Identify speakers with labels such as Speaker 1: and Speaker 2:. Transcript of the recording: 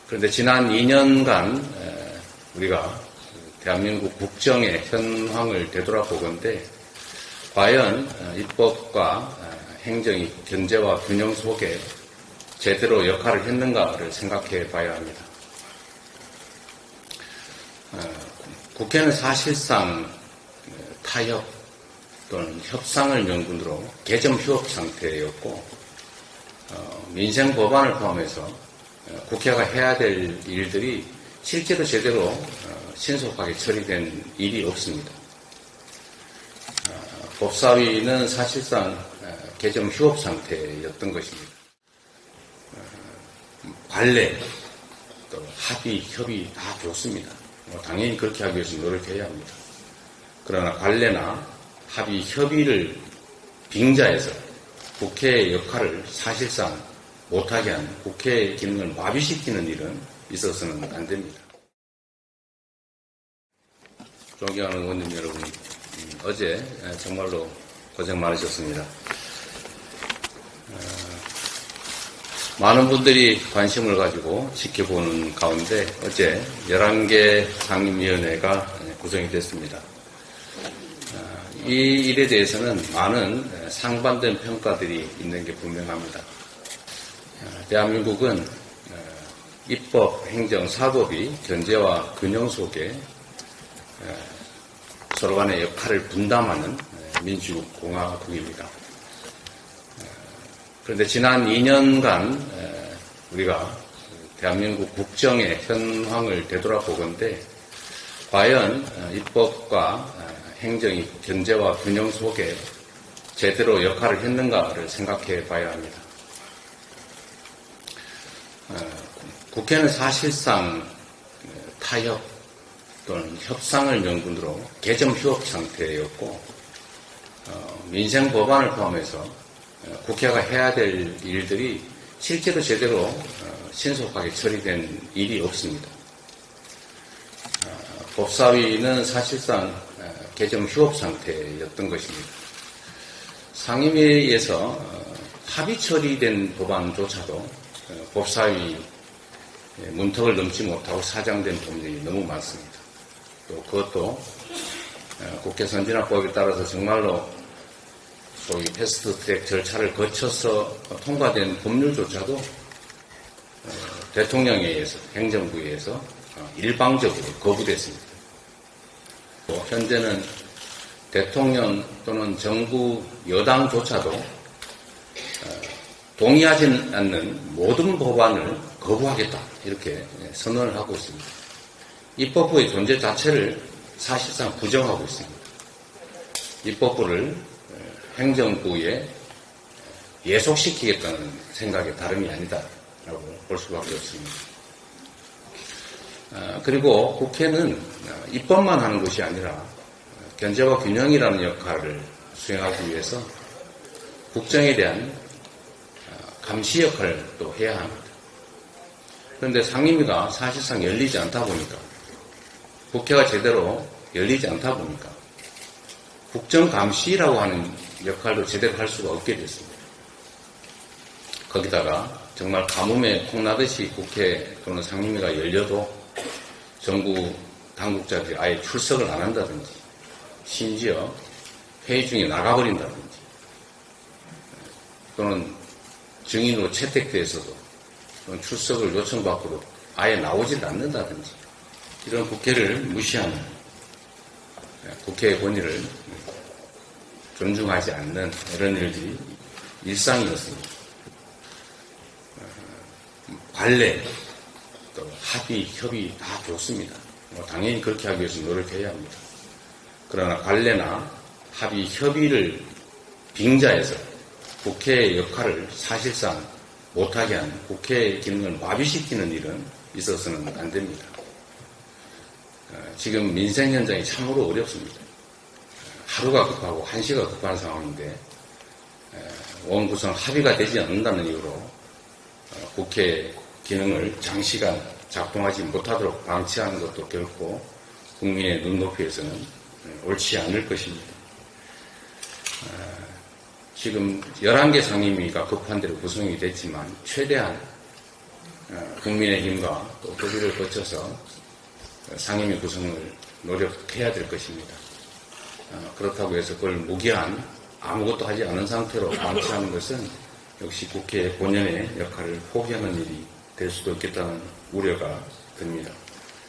Speaker 1: 그런데 지난 2년간 우리가 대한민국 국정의 현황을 되돌아보건대 과연 입법과 행정이 견제와 균형 속에 제대로 역할을 했는가를 생각해 봐야 합니다. 국회는 사실상 타협 또는 협상을 명분으로 개점 휴업 상태였고 민생 법안을 포함해서 국회가 해야 될 일들이 실제로 제대로 신속하게 처리된 일이 없습니다. 법사위는 사실상 개점 휴업 상태였던 것입니다. 관례, 또 합의, 협의 다 좋습니다. 당연히 그렇게 하기 위해서 노력해야 합니다. 그러나 관례나 합의, 협의를 빙자해서 국회의 역할을 사실상 못하게 하는 국회의 기능을 마비시키는 일은 있어서는 안 됩니다. 존경하는 의원님 여러분, 어제 정말로 고생 많으셨습니다. 많은 분들이 관심을 가지고 지켜보는 가운데 어제 11개 상임위원회가 구성이 됐습니다. 이 일에 대해서는 많은 상반된 평가들이 있는 게 분명합니다. 대한민국은 입법, 행정, 사법이 견제와 균형 속에 서로 간의 역할을 분담하는 민주공화국입니다. 그런데 지난 2년간 우리가 대한민국 국정의 현황을 되돌아보건대 과연 입법과 행정이 견제와 균형 속에 제대로 역할을 했는가를 생각해 봐야 합니다. 국회는 사실상 타협 또는 협상을 명분으로 개점 휴업 상태였고 민생 법안을 포함해서 국회가 해야 될 일들이 실제로 제대로 신속하게 처리된 일이 없습니다. 법사위는 사실상 개점 휴업 상태였던 것입니다. 상임위에서 합의 처리된 법안조차도 법사위 문턱을 넘지 못하고 사장된 법률이 너무 많습니다. 또 그것도 국회 선진화법에 따라서 정말로 소위 패스트트랙 절차를 거쳐서 통과된 법률조차도 대통령에 의해서, 행정부에 의해서 일방적으로 거부됐습니다. 또 현재는 대통령 또는 정부 여당조차도 동의하지 않는 모든 법안을 거부하겠다 이렇게 선언을 하고 있습니다. 입법부의 존재 자체를 사실상 부정하고 있습니다. 입법부를 행정부에 예속시키겠다는 생각에 다름이 아니다라고 볼 수밖에 없습니다. 그리고 국회는 입법만 하는 것이 아니라 견제와 균형이라는 역할을 수행하기 위해서 국정에 대한 감시 역할을 또 해야 합니다. 그런데 상임위가 사실상 열리지 않다 보니까 국회가 제대로 열리지 않다 보니까 국정감시라고 하는 역할도 제대로 할 수가 없게 됐습니다. 거기다가 정말 가뭄에 콩나듯이 국회 또는 상임위가 열려도 정부 당국자들이 아예 출석을 안 한다든지 심지어 회의 중에 나가버린다든지 또는 증인으로 채택돼서도 출석을 요청받고도 아예 나오질 않는다든지 이런 국회를 무시하는 국회의 권위를 존중하지 않는 이런 일들이 일상이었습니다. 관례, 또 합의, 협의 다 좋습니다. 당연히 그렇게 하기 위해서 노력해야 합니다. 그러나 관례나 합의, 협의를 빙자해서 국회의 역할을 사실상 못하게 하는 국회의 기능을 마비시키는 일은 있어서는 안 됩니다. 지금 민생 현장이 참으로 어렵습니다. 하루가 급하고 한시가 급한 상황인데 원구성 합의가 되지 않는다는 이유로 국회 기능을 장시간 작동하지 못하도록 방치하는 것도 결코 국민의 눈높이에서는 옳지 않을 것입니다. 지금 11개 상임위가 급한 대로 구성이 됐지만 최대한 국민의힘과 또 협의를 거쳐서 상임위 구성을 노력해야 될 것입니다. 그렇다고 해서 그걸 무기한 아무것도 하지 않은 상태로 방치하는 것은 역시 국회 본연의 역할을 포기하는 일이 될 수도 있겠다는 우려가 듭니다.